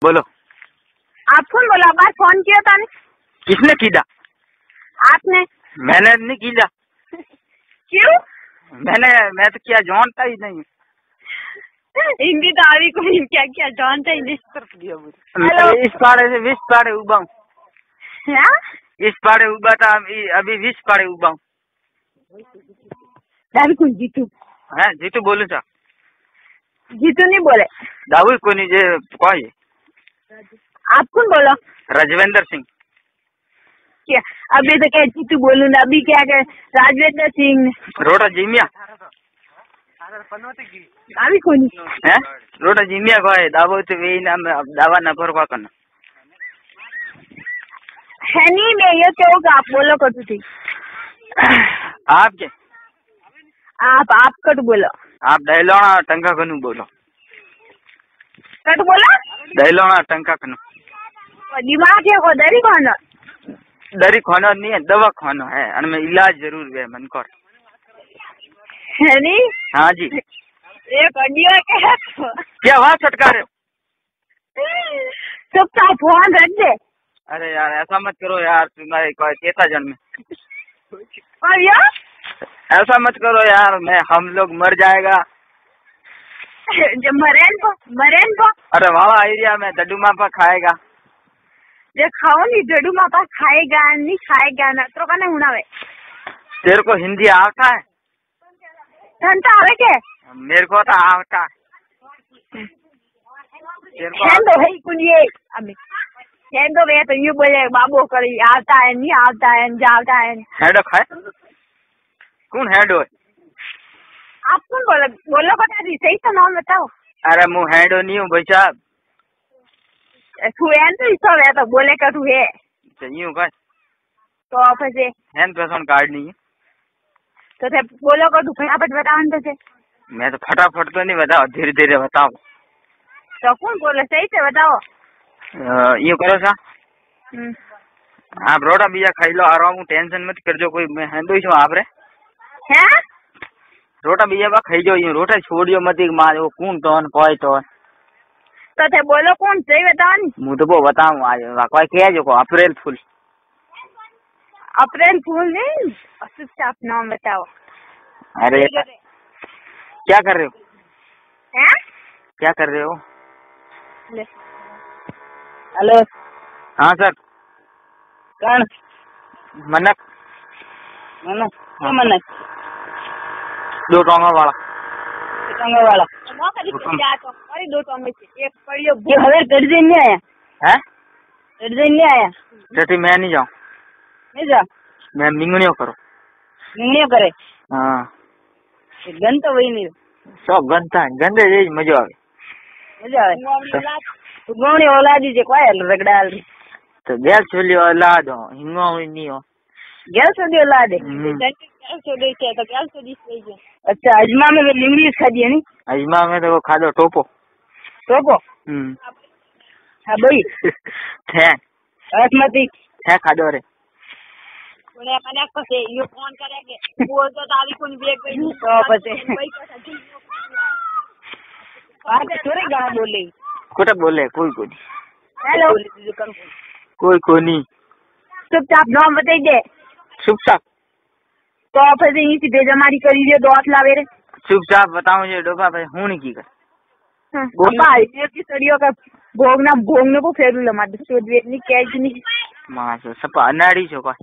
बोलो। आप कौन बोला? बार फोन किया था? किसने किया? आपने। मैंने नहीं किया। क्यों? मैं तो क्या जानता ही नहीं। हिंदी तो अभी कोई क्या क्या जानता ही नहीं। हेलो। इस पाड़े से 20 पाड़े उबा हूँ। इस पाड़े उबा था, अभी 20 पाड़े उबा हूँ। जीतू है जीतू बोलू था। जीतू नहीं बोले। दाऊ को नहीं जे कौन है? आप कौन बोलो? राजवेंद्र सिंह। क्या अभी तो क्या जीतू बोलू ना, अभी क्या कह राजवेंद्र सिंह रोटा जिमिया अभी कौन है? रोटा जिमिया को है दावो तो वही नाम दावा न पर करना है नहीं। मैं ये क्या होगा? आप बोलो कटू थी। आपके आप कट बोलो। आप दहलोना टंका खनू बोलो। कट बोला? दहलोना टंका खनू। दिमाग है को दरी खाना? दरी खाना नहीं है, दवा खाना है और मैं इलाज जरूर है मन कर। है नहीं? हाँ जी। एक ऑडियो क्या? क्या वहाँ चटका रहे हो? चुपचाप फोन रख दे। अरे यार ऐसा मत करो यार, तुम्हारे कोई चेता जन्म में। और यार ऐसा मत करो यार, हम लोग मर जाएगा। जो मरेन को अरे वाला एरिया में डडू मापा खाएगा। जो खाओ नहीं डडू मापा खाएगा नहीं खाएगा ना तो कहना हुनावे। तेरे को हिंदी आता है? घंटा आवे के? मेरे को तो आता है। तो है कुछ ये अभी तो वे तो यूँ बोले बाबू करी आता है नहीं आता है जाता है। हेडो खाए? कौन हेडो है? आप कौन बोलो बता दी सही तो नाम बताओ। अरे मुँह हेडो नहीं हूँ भाई साहब। तू है तो सब है तो बोले का तू है यूँ कह तो ऑफिस है हैंड पेशन कार्ड नहीं है तो थे बोलो का तू फटाफट बताओ तो। मैं तो फटाफट तो नहीं बताओ, धीरे धीरे बताओ। तो कौन बोले सही से बताओ। ये करो सा आप रोटा बीजा खाई लो, आराम टेंशन मत कर जो, कोई मैं हेंदो छू आप रे हैं? रोटा बीजा बा खाई जो, यूं रोटा छोड़ियो मत मार वो कौन तो कोई तो थे बोलो कौन सही बताओ नहीं। मुँह तो वो बताऊँ आज कोई कह जो को अप्रैल फूल। अप्रैल फूल नहीं, चुपचाप नाम बताओ। अरे क्या कर रहे हो? हैं? क्या कर रहे हो? हेलो। हाँ सर। कौन? मनक। मनक क्या मनक? दो टोंगा वाला। दो टोंगे से एक पड़ियो ये हवे गर्दे नहीं आया है? गर्दे नहीं आया जैसे मैं नहीं जाऊँ। नहीं जा मैं मिंगनियो करो। नहीं करे। हाँ गन तो वही नहीं सब गंदा है, गंदे यही मजा आवे। तू गौणी औलादी जे कोई रगड़ाल तो गैस चुली औलाद हो, हिंगो नहीं हो। गैस चुली औलाद है गैस चुली के तो गैस चुली सही है। अच्छा अजमा में इंग्लिश खा दिया नहीं? अजमा में तो वो खा दो टोपो। हाँ भाई थे बासमती थे खा दो रे। बोले कने को से यो फोन करेंगे बोल तो दादी कोन बेग गई तो पते बात थोड़ी गाना बोले कोटा बोले कोई कोनी। हेलो कोई नहीं। चुपचाप नाम बताई दे। चुपचाप तो ऑफिस से इसी बेजमारी करी दे दो हाथ लावे रे। चुपचाप बताऊं ये डोबा भाई हूं नहीं की कर गोपा ये की सड़ियों का भोगने को फेरू लमा दे नहीं क्या नहीं मां सपा अनाड़ी छो का।